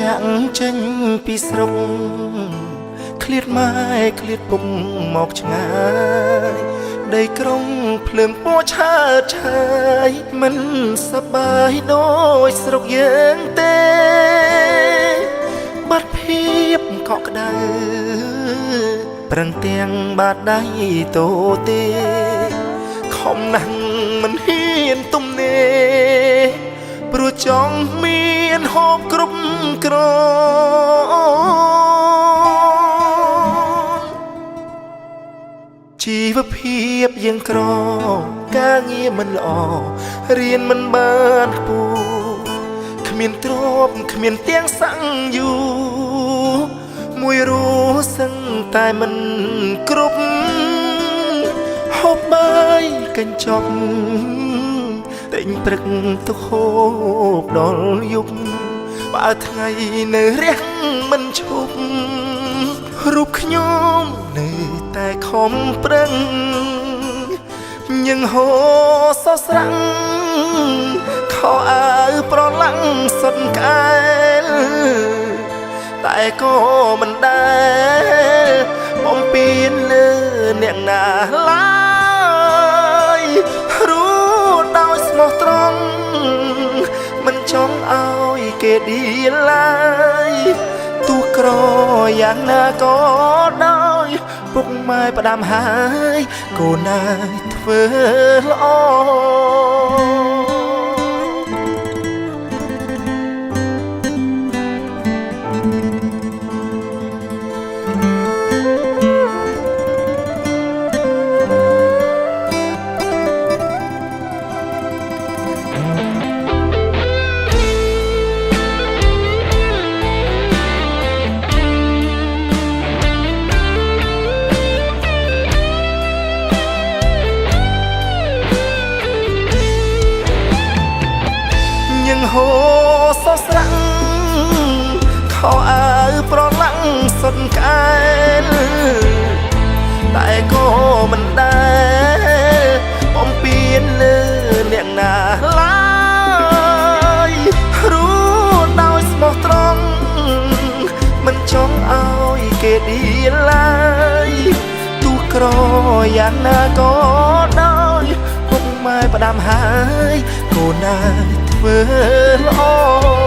ចាក់ចេញពីស្រុកឃ្លាតម៉ែឃ្លាតពុកមកឆ្ងាយដីក្រុងភ្លើងពណ៌ឆើតឆាយមិនសប្បាយដូចស្រុកយើងទេបាត់ភាពកក់ក្ដៅប្រឹងទាំងបាតដៃតូទេខំណាស់មិនហ៊ានទំនេរព្រោះចង់មានហូបគ្រប់គ្រាន់ជីវភាពយើងក្រការងារមិនល្អរៀនមិនបានខ្ពស់គ្មានទ្រព្យគ្មានទាំងសង្យូមួយរស់សឹងតែមិនគ្រប់ហូបបាយកញ្ចប់តែញព្រឹកទៅហូបដល់យប់បើថ្ងៃនៅរះមិនឈប់រូបខ្ញុំនៅតែខំប្រឹងញឹងហូរសស្រាំងខោអាវប្រឡាំងសុនក្អែលតែក៏មិនដែលបំពេញលើអ្នកណាឡើយรู้ដោយស្មោះត្រង់មិនចង់ឲ្យគេឌីឡើយទោះក្រយ៉ាងណាក៏ដោយពុកម៉ែផ្ដាំហើយកូនណាធ្វើល្អញឹងហូរសស្រាំងខោអាវប្រឡាំងសុនក្អែលតែក៏មិនដែលបំពេញលើអ្នកណាឡើយรู้ដោយស្មោះត្រង់មិនចង់ឲ្យគេឌីឡើយទោះក្រយ៉ាងណាក៏ដោយពុកម៉ែផ្ដាំហើយកូនណាធ្វើល្អ